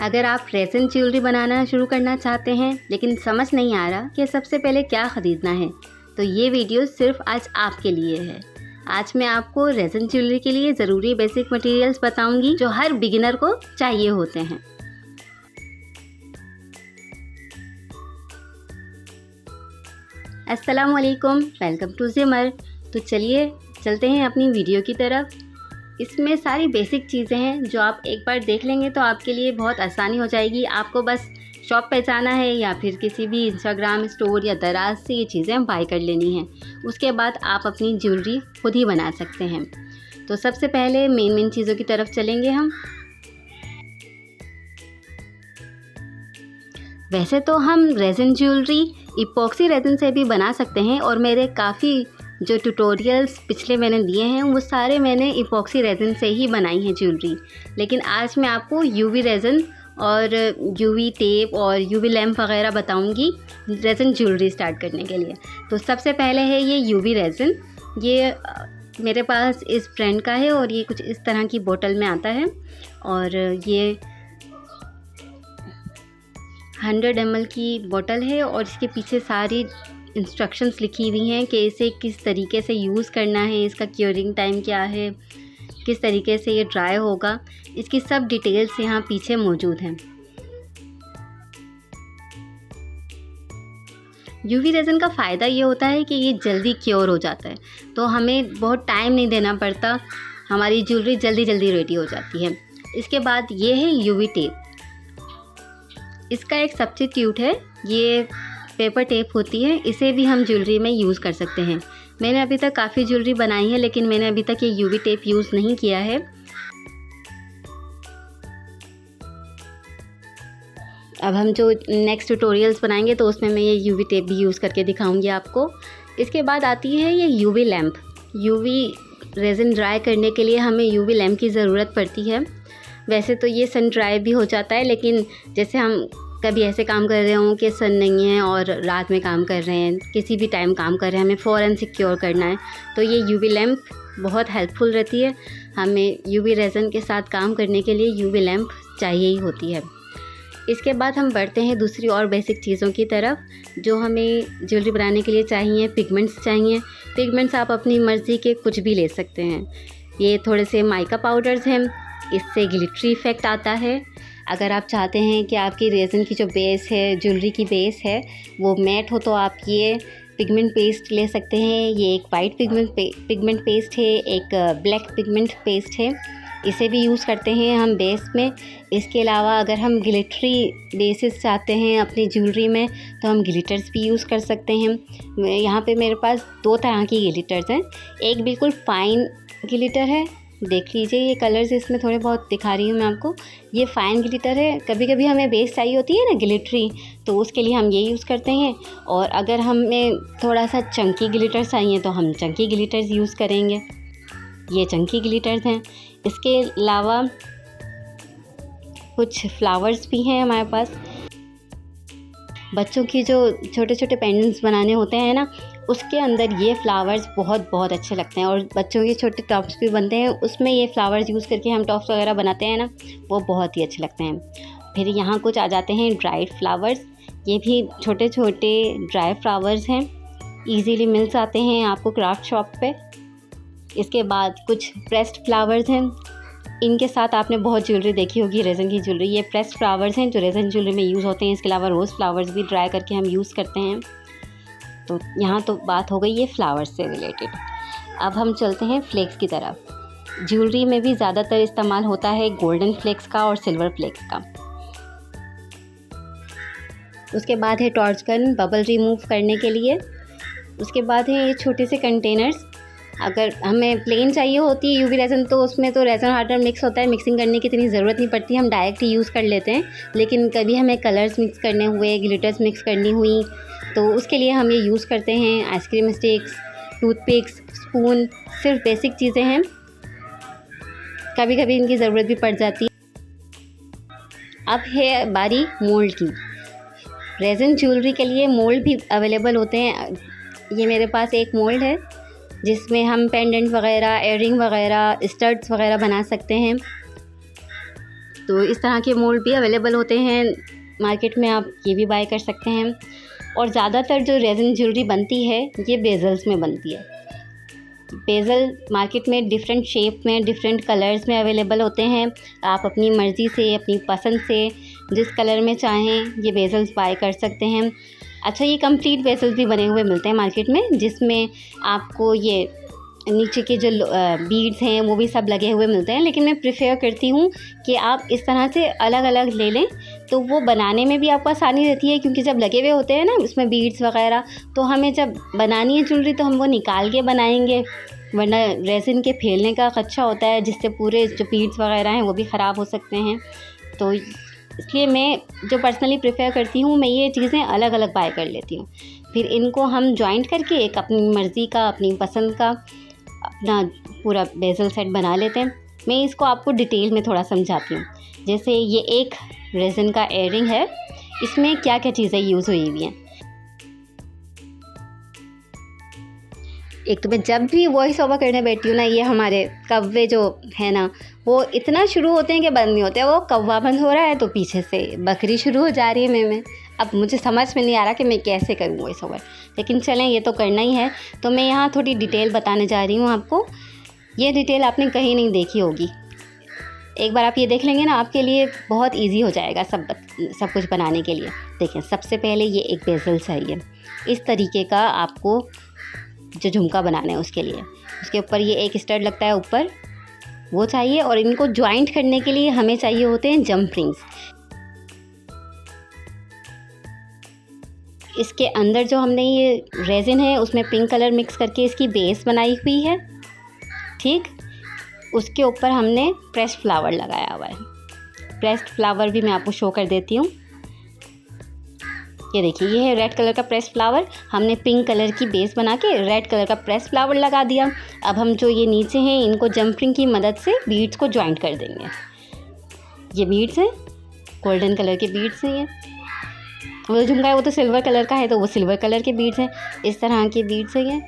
अगर आप रेज़न ज्वेलरी बनाना शुरू करना चाहते हैं लेकिन समझ नहीं आ रहा कि सबसे पहले क्या ख़रीदना है, तो ये वीडियो सिर्फ आज आपके लिए है। आज मैं आपको रेज़न ज्वेलरी के लिए ज़रूरी बेसिक मटेरियल्स बताऊंगी जो हर बिगिनर को चाहिए होते हैं। अस्सलाम वालेकुम, वेलकम टू ज़िमर। तो चलिए चलते हैं अपनी वीडियो की तरफ। इसमें सारी बेसिक चीज़ें हैं जो आप एक बार देख लेंगे तो आपके लिए बहुत आसानी हो जाएगी। आपको बस शॉप पे जाना है या फिर किसी भी इंस्टाग्राम स्टोर या दराज से ये चीज़ें बाय कर लेनी हैं। उसके बाद आप अपनी ज्वेलरी खुद ही बना सकते हैं। तो सबसे पहले मेन चीज़ों की तरफ चलेंगे हम। वैसे तो हम रेज़न ज्वेलरी इपॉक्सी रेज़न से भी बना सकते हैं और मेरे काफ़ी जो ट्यूटोरियल्स पिछले मैंने दिए हैं वो सारे मैंने इपॉक्सी रेज़न से ही बनाई है ज्वेलरी। लेकिन आज मैं आपको यूवी रेज़न और यूवी टेप और यूवी लैम्प वगैरह बताऊंगी रेज़न ज्वेलरी स्टार्ट करने के लिए। तो सबसे पहले है ये यूवी रेज़न। ये मेरे पास इस ब्रांड का है और ये कुछ इस तरह की बोतल में आता है और ये 100 ml की बोतल है और इसके पीछे सारी इंस्ट्रक्शंस लिखी हुई हैं कि इसे किस तरीके से यूज़ करना है, इसका क्योरिंग टाइम क्या है, किस तरीके से ये ड्राई होगा, इसकी सब डिटेल्स यहाँ पीछे मौजूद हैं। यूवी रेज़न का फ़ायदा ये होता है कि ये जल्दी क्योर हो जाता है, तो हमें बहुत टाइम नहीं देना पड़ता, हमारी ज्वेलरी जल्दी रेडी हो जाती है। इसके बाद ये है यूवी टेप। इसका एक सब्स्टिट्यूट है, ये पेपर टेप होती है, इसे भी हम ज्वेलरी में यूज़ कर सकते हैं। मैंने अभी तक काफ़ी ज्वेलरी बनाई है लेकिन मैंने अभी तक ये यूवी टेप यूज़ नहीं किया है। अब हम जो नेक्स्ट ट्यूटोरियल्स बनाएंगे तो उसमें मैं ये यूवी टेप भी यूज़ करके दिखाऊंगी आपको। इसके बाद आती है ये यूवी लैम्प। यूवी रेज़न ड्राई करने के लिए हमें यूवी लैम्प की ज़रूरत पड़ती है। वैसे तो ये सन ड्राई भी हो जाता है, लेकिन जैसे हम कभी ऐसे काम कर रहे हों कि सन नहीं है और रात में काम कर रहे हैं, किसी भी टाइम काम कर रहे हैं, हमें फ़ौरन सिक्योर करना है, तो ये यूवी लैम्प बहुत हेल्पफुल रहती है। हमें यूवी रेज़न के साथ काम करने के लिए यूवी लैम्प चाहिए ही होती है। इसके बाद हम बढ़ते हैं दूसरी और बेसिक चीज़ों की तरफ जो हमें ज्वेलरी बनाने के लिए चाहिए। पिगमेंट्स चाहिए। पिगमेंट्स आप अपनी मर्ज़ी के कुछ भी ले सकते हैं। ये थोड़े से माइका पाउडर्स हैं, इससे ग्लिटरी इफ़ेक्ट आता है। अगर आप चाहते हैं कि आपकी रेज़न की जो बेस है, ज्वेलरी की बेस है, वो मैट हो तो आप ये पिगमेंट पेस्ट ले सकते हैं। ये एक वाइट पिगमेंट पेस्ट है, एक ब्लैक पिगमेंट पेस्ट है, इसे भी यूज़ करते हैं हम बेस में। इसके अलावा अगर हम ग्लिटरी बेसिस चाहते हैं अपनी ज्वेलरी में तो हम ग्लिटर्स भी यूज़ कर सकते हैं। यहाँ पे मेरे पास 2 तरह की ग्लिटर्स हैं। एक बिल्कुल फ़ाइन ग्लिटर है, देख लीजिए ये कलर्स इसमें थोड़े बहुत दिखा रही हूँ मैं आपको। ये फ़ाइन ग्लिटर है। कभी कभी हमें बेस चाहिए होती है ना ग्लिटरी, तो उसके लिए हम ये यूज़ करते हैं। और अगर हमें थोड़ा सा चंकी ग्लिटर चाहिए तो हम चंकी ग्लिटर्स यूज़ करेंगे। ये चंकी ग्लिटर्स हैं। इसके अलावा कुछ फ्लावर्स भी हैं हमारे पास। बच्चों की जो छोटे छोटे पेंडेंट्स बनाने होते हैं ना, उसके अंदर ये फ्लावर्स बहुत अच्छे लगते हैं। और बच्चों के छोटे टॉप्स भी बनते हैं, उसमें ये फ्लावर्स यूज़ करके हम टॉप्स वगैरह बनाते हैं ना, वो बहुत ही अच्छे लगते हैं। फिर यहाँ कुछ आ जाते हैं ड्राइड फ्लावर्स। ये भी छोटे छोटे ड्राई फ्लावर्स हैं, ईज़िली मिल जाते हैं आपको क्राफ्ट शॉप पे। इसके बाद कुछ प्रेस्ड फ्लावर्स हैं। इनके साथ आपने बहुत ज्वेलरी देखी होगी, रेज़न की ज्वेलरी। ये प्रेस्ड फ्लावर्स हैं जो रेज़न ज्वेलरी में यूज़ होते हैं। इसके अलावा रोज़ फ्लावर्स भी ड्राई करके हम यूज़ करते हैं। तो यहाँ तो बात हो गई ये फ्लावर्स से रिलेटेड। अब हम चलते हैं फ्लेक्स की तरफ। ज्वेलरी में भी ज़्यादातर इस्तेमाल होता है गोल्डन फ्लेक्स का और सिल्वर फ्लेक्स का। उसके बाद है टॉर्च गन बबल रिमूव करने के लिए। उसके बाद है ये छोटे से कंटेनर्स। अगर हमें प्लेन चाहिए होती है यूवी रेज़न तो उसमें तो रेज़न हार्डनर मिक्स होता है, मिक्सिंग करने की इतनी ज़रूरत नहीं पड़ती, हम डायरेक्ट ही यूज़ कर लेते हैं। लेकिन कभी हमें कलर्स मिक्स करने हुए, ग्लिटर्स मिक्स करनी हुई तो उसके लिए हम ये यूज़ करते हैं। आइसक्रीम स्टिक्स, टूथपिक्स, स्पून, सिर्फ बेसिक चीज़ें हैं, कभी कभी इनकी ज़रूरत भी पड़ जाती है। अब है बारी मोल्ड की। रेज़न ज्वेलरी के लिए मोल्ड भी अवेलेबल होते हैं। ये मेरे पास एक मोल्ड है जिसमें हम पेंडेंट वगैरह, एयररिंग वगैरह, स्टड्स वगैरह बना सकते हैं। तो इस तरह के मोल्ड भी अवेलेबल होते हैं मार्केट में, आप ये भी बाय कर सकते हैं। और ज़्यादातर जो रेज़िन ज्वेलरी बनती है ये बेजल्स में बनती है। बेजल मार्केट में डिफरेंट शेप में, डिफरेंट कलर्स में अवेलेबल होते हैं। आप अपनी मर्ज़ी से, अपनी पसंद से जिस कलर में चाहें ये बेजल्स बाय कर सकते हैं। अच्छा, ये कंप्लीट बेजल्स भी बने हुए मिलते हैं मार्केट में, जिसमें आपको ये नीचे के जो बीड्स हैं वो भी सब लगे हुए मिलते हैं। लेकिन मैं प्रेफर करती हूँ कि आप इस तरह से अलग अलग ले लें, तो वो बनाने में भी आपको आसानी रहती है, क्योंकि जब लगे हुए होते हैं ना उसमें बीड्स वगैरह, तो हमें जब बनानी है ज्वेलरी तो हम वो निकाल के बनाएंगे, वरना रेज़िन के फैलने का खदशा होता है, जिससे पूरे जो बीड्स वगैरह हैं वो भी ख़राब हो सकते हैं। तो इसलिए मैं जो पर्सनली प्रेफर करती हूँ, मैं ये चीज़ें अलग अलग बाय कर लेती हूँ। फिर इनको हम जॉइंट करके एक अपनी मर्ज़ी का, अपनी पसंद का अपना पूरा बेजल सेट बना लेते हैं। मैं इसको आपको डिटेल में थोड़ा समझाती हूँ। जैसे ये एक रेज़िन का एयरिंग है, इसमें क्या क्या चीज़ें यूज़ हुई हुई हैं। एक तो मैं जब भी वॉइस ओवर करने बैठती हूँ ना, ये हमारे कौवे जो है ना वो इतना शुरू होते हैं कि बंद नहीं होते। वो कौवा बंद हो रहा है तो पीछे से बकरी शुरू हो जा रही है मैं। अब मुझे समझ में नहीं आ रहा कि मैं कैसे करूँ वॉइस ओवर, लेकिन चलें ये तो करना ही है। तो मैं यहाँ थोड़ी डिटेल बताने जा रही हूँ आपको। ये डिटेल आपने कहीं नहीं देखी होगी, एक बार आप ये देख लेंगे ना, आपके लिए बहुत ईजी हो जाएगा सब कुछ बनाने के लिए। देखें, सबसे पहले ये एक बेजल चाहिए इस तरीके का, आपको जो झुमका बनाना है उसके लिए। उसके ऊपर ये एक स्टड लगता है ऊपर, वो चाहिए। और इनको ज्वाइंट करने के लिए हमें चाहिए होते हैं जंप रिंग्स। इसके अंदर जो हमने ये रेज़िन है उसमें पिंक कलर मिक्स करके इसकी बेस बनाई हुई है, ठीक। उसके ऊपर हमने प्रेस्ड फ्लावर लगाया हुआ है। प्रेस्ड फ्लावर भी मैं आपको शो कर देती हूँ। ये देखिए, ये है रेड कलर का प्रेस्ड फ्लावर। हमने पिंक कलर की बेस बना के रेड कलर का प्रेस्ड फ्लावर लगा दिया। अब हम जो ये नीचे हैं इनको जंपरिंग की मदद से बीड्स को ज्वाइंट कर देंगे। ये बीड्स हैं, गोल्डन कलर के बीड्स हैं। ये वो झुमका है वो तो सिल्वर कलर का है, तो वो सिल्वर कलर के बीड्स हैं। इस तरह के बीड्स हैं ये।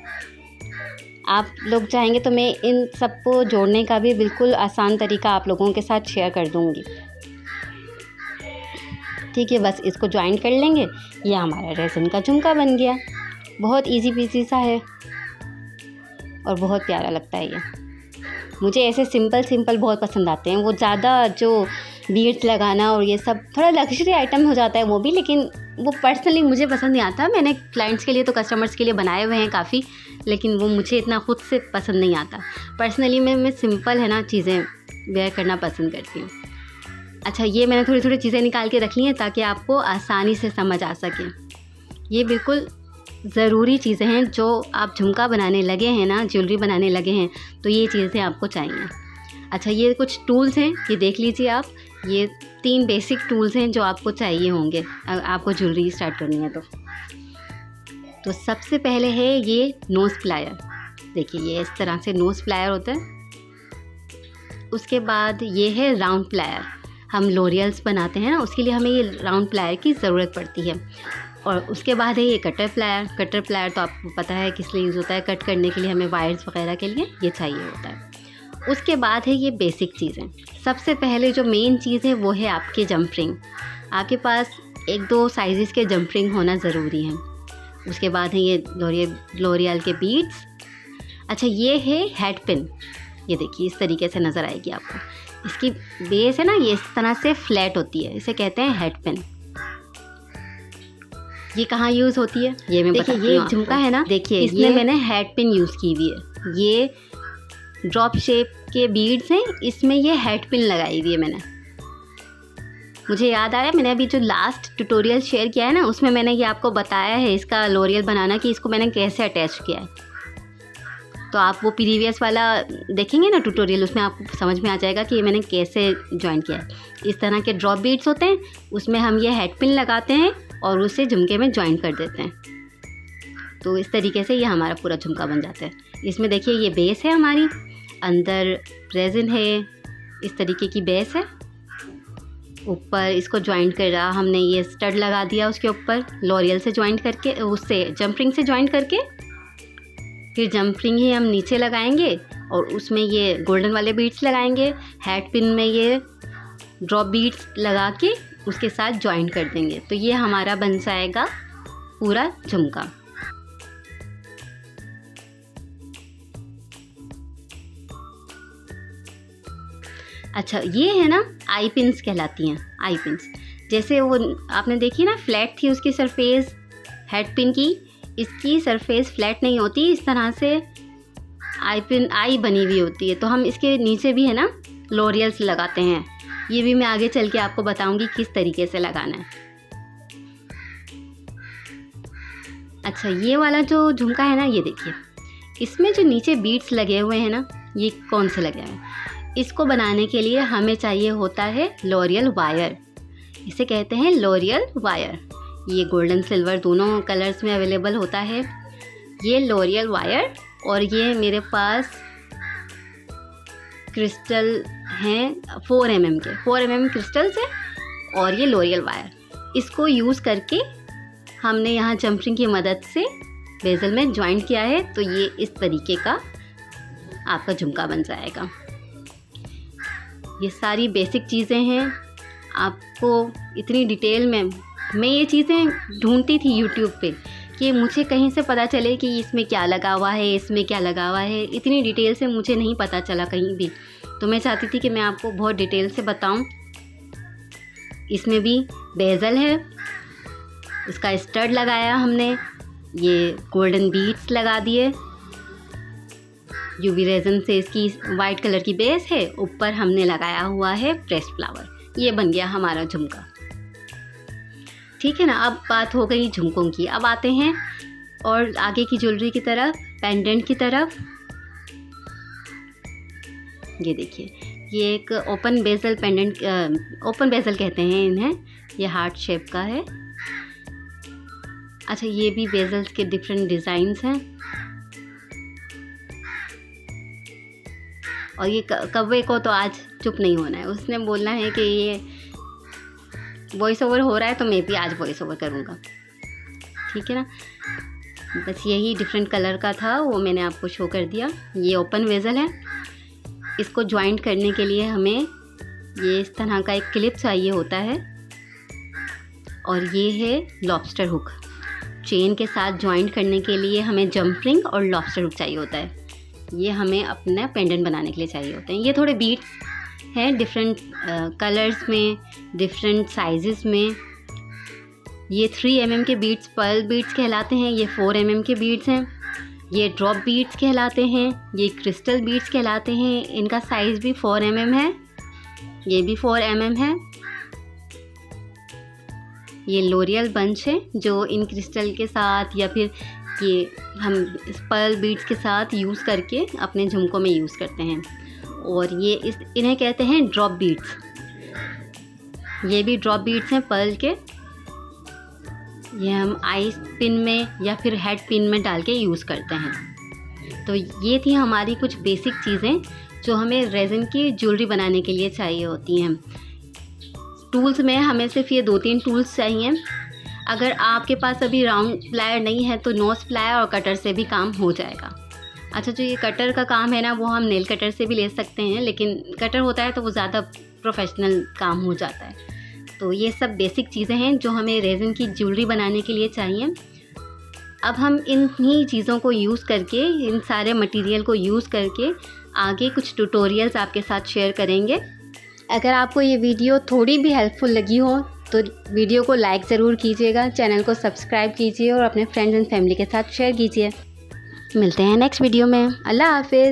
आप लोग चाहेंगे तो मैं इन सबको जोड़ने का भी बिल्कुल आसान तरीका आप लोगों के साथ शेयर कर दूँगी, ठीक है। बस इसको ज्वाइन कर लेंगे, ये हमारा रेज़िन का झुमका बन गया। बहुत इजी पीसी सा है और बहुत प्यारा लगता है ये। मुझे ऐसे सिंपल बहुत पसंद आते हैं। वो ज़्यादा जो बीड्स लगाना और ये सब थोड़ा लग्जरी आइटम हो जाता है वो भी, लेकिन वो पर्सनली मुझे पसंद नहीं आता। मैंने क्लाइंट्स के लिए तो कस्टमर्स के लिए बनाए हुए हैं काफ़ी, लेकिन वो मुझे इतना खुद से पसंद नहीं आता। पर्सनली मैं सिंपल है ना चीज़ें वेयर करना पसंद करती हूँ। अच्छा, ये मैंने थोड़ी चीज़ें निकाल के रख ली हैं ताकि आपको आसानी से समझ आ सके। ये बिल्कुल ज़रूरी चीज़ें हैं। जो आप झुमका बनाने लगे हैं ना, ज्वेलरी बनाने लगे हैं, तो ये चीज़ें आपको चाहिए। अच्छा, ये कुछ टूल्स हैं, ये देख लीजिए आप। ये 3 बेसिक टूल्स हैं जो आपको चाहिए होंगे आपको ज्वेलरी स्टार्ट करनी है तो सबसे पहले है ये नोज़ प्लायर। देखिए, ये इस तरह से नोज़ प्लायर होता है। उसके बाद ये है राउंड प्लायर। हम लोरियल्स बनाते हैं ना, उसके लिए हमें ये राउंड प्लायर की ज़रूरत पड़ती है। और उसके बाद है ये कटर प्लायर। कटर प्लायर तो आपको पता है किस लिए यूज़ होता है, कट करने के लिए हमें वायर्स वगैरह के लिए ये चाहिए होता है। उसके बाद है ये बेसिक चीज़ें। सबसे पहले जो मेन चीज़ है वो है आपके जंप रिंग। आपके पास 1-2 साइज़ के जंप रिंग होना ज़रूरी है। उसके बाद है ये लोरियल के बीड्स। अच्छा, ये है हेड पिन। ये देखिए, इस तरीके से नज़र आएगी आपको। इसकी बेस है ना, ये इस तरह से फ्लैट होती है, इसे कहते हैं हेड पिन। ये कहाँ यूज़ होती है ये मैं बताती हूँ। ये झुमका है ना, देखिए इसमें मैंने हेड पिन यूज़ की हुई है। ये ड्रॉप शेप के बीड्स हैं, इसमें ये हेड पिन लगाई हुई है मैंने। मुझे याद आया, मैंने अभी जो लास्ट ट्यूटोरियल शेयर किया है ना, उसमें मैंने ये आपको बताया है इसका लोरियल बनाना कि इसको मैंने कैसे अटैच किया है। तो आप वो प्रीवियस वाला देखेंगे ना ट्यूटोरियल, उसमें आपको समझ में आ जाएगा कि ये मैंने कैसे ज्वाइन किया है। इस तरह के ड्रॉप बीड्स होते हैं, उसमें हम ये हेड पिन लगाते हैं और उसे झुमके में ज्वाइन कर देते हैं। तो इस तरीके से ये हमारा पूरा झुमका बन जाता है। इसमें देखिए, ये बेस है हमारी, अंदर रेज़िन है, इस तरीके की बेस है। ऊपर इसको ज्वाइंट कर रहा हमने, ये स्टड लगा दिया उसके ऊपर लोरियल से ज्वाइंट करके, उससे जंपरिंग से ज्वाइंट करके। फिर जंपरिंग ही हम नीचे लगाएंगे और उसमें ये गोल्डन वाले बीड्स लगाएंगे। हेड पिन में ये ड्रॉप बीड्स लगा के उसके साथ जॉइन कर देंगे। तो ये हमारा बन जाएगा पूरा झुमका। अच्छा, ये है ना आई पिन्स कहलाती हैं। आई पिन्स जैसे वो आपने देखी ना, फ्लैट थी उसकी सरफेस हेड पिन की, इसकी सरफेस फ्लैट नहीं होती, इस तरह से आई पिन आई बनी हुई होती है। तो हम इसके नीचे भी है ना लॉरियल्स लगाते हैं। ये भी मैं आगे चल के आपको बताऊंगी किस तरीके से लगाना है। अच्छा, ये वाला जो झुमका है ना, ये देखिए, इसमें जो नीचे बीड्स लगे हुए हैं ना, ये कौन से लगे हुए हैं? इसको बनाने के लिए हमें चाहिए होता है लॉरियल वायर। इसे कहते हैं लॉरियल वायर। ये गोल्डन सिल्वर दोनों कलर्स में अवेलेबल होता है ये लॉरियल वायर। और ये मेरे पास क्रिस्टल हैं 4 mm के, 4 mm क्रिस्टल्स हैं और ये लॉरियल वायर। इसको यूज़ करके हमने यहाँ जंपरिंग की मदद से बेजल में ज्वाइन किया है। तो ये इस तरीके का आपका झुमका बन जाएगा। ये सारी बेसिक चीज़ें हैं। आपको इतनी डिटेल में मैं ये चीज़ें ढूंढती थी यूट्यूब पे कि मुझे कहीं से पता चले कि इसमें क्या लगा हुआ है, इसमें क्या लगा हुआ है। इतनी डिटेल से मुझे नहीं पता चला कहीं भी। तो मैं चाहती थी कि मैं आपको बहुत डिटेल से बताऊं। इसमें भी बेजल है, उसका स्टड लगाया हमने, ये गोल्डन बीड्स लगा दिए, यूवी रेजन से इसकी वाइट कलर की बेस है, ऊपर हमने लगाया हुआ है प्रेस्ड फ्लावर। ये बन गया हमारा झुमका। ठीक है ना। अब बात हो गई झुमकों की। अब आते हैं और आगे की ज्वेलरी की तरफ, पेंडेंट की तरफ। ये देखिए, ये एक open bezel pendant, open bezel कहते हैं इन्हें। ये हार्ट शेप का है। अच्छा, ये भी बेजल्स के डिफरेंट डिज़ाइंस हैं। और ये कव्वे को तो आज चुप नहीं होना है, उसने बोलना है कि ये वॉइस ओवर हो रहा है तो मैं भी आज वॉइस ओवर करूँगा। ठीक है ना। बस यही डिफरेंट कलर का था, वो मैंने आपको शो कर दिया। ये ओपन बेजल है। इसको ज्वाइंट करने के लिए हमें ये इस तरह का एक क्लिप चाहिए होता है। और ये है लॉबस्टर हुक। चेन के साथ ज्वाइंट करने के लिए हमें जंप रिंग और लॉबस्टर हुक चाहिए होता है। ये हमें अपना पेंडेंट बनाने के लिए चाहिए होते हैं। ये थोड़े बीड्स हैं डिफरेंट कलर्स में, डिफरेंट साइजेस में। ये 3 mm के बीड्स पर्ल बीड्स कहलाते हैं। ये 4 mm के बीड्स हैं। ये ड्रॉप बीड्स कहलाते हैं। ये क्रिस्टल बीड्स कहलाते हैं। इनका साइज़ भी 4 mm है। ये भी 4 mm है। ये लॉरियल बंच है जो इन क्रिस्टल के साथ या फिर ये हम पर्ल बीड्स के साथ यूज़ करके अपने झुमकों में यूज़ करते हैं। और ये इन्हें कहते हैं ड्रॉप बीड्स। ये भी ड्रॉप बीड्स हैं पर्ल के। ये हम आइस पिन में या फिर हेड पिन में डाल के यूज़ करते हैं। तो ये थी हमारी कुछ बेसिक चीज़ें जो हमें रेज़न की ज्वेलरी बनाने के लिए चाहिए होती हैं। टूल्स में हमें सिर्फ ये 2-3 टूल्स चाहिए। अगर आपके पास अभी राउंड प्लायर नहीं है तो नोज़ प्लायर और कटर से भी काम हो जाएगा। अच्छा, जो ये कटर का काम है ना, वो हम नेल कटर से भी ले सकते हैं, लेकिन कटर होता है तो वो ज़्यादा प्रोफेशनल काम हो जाता है। तो ये सब बेसिक चीज़ें हैं जो हमें रेज़न की ज्वेलरी बनाने के लिए चाहिए। अब हम इन्हीं चीज़ों को यूज़ करके, इन सारे मटेरियल को यूज़ करके आगे कुछ ट्यूटोरियल्स आपके साथ शेयर करेंगे। अगर आपको ये वीडियो थोड़ी भी हेल्पफुल लगी हो तो वीडियो को लाइक ज़रूर कीजिएगा, चैनल को सब्सक्राइब कीजिए और अपने फ्रेंड्स एंड फैमिली के साथ शेयर कीजिए। मिलते हैं नेक्स्ट वीडियो में। अल्लाह हाफिज़।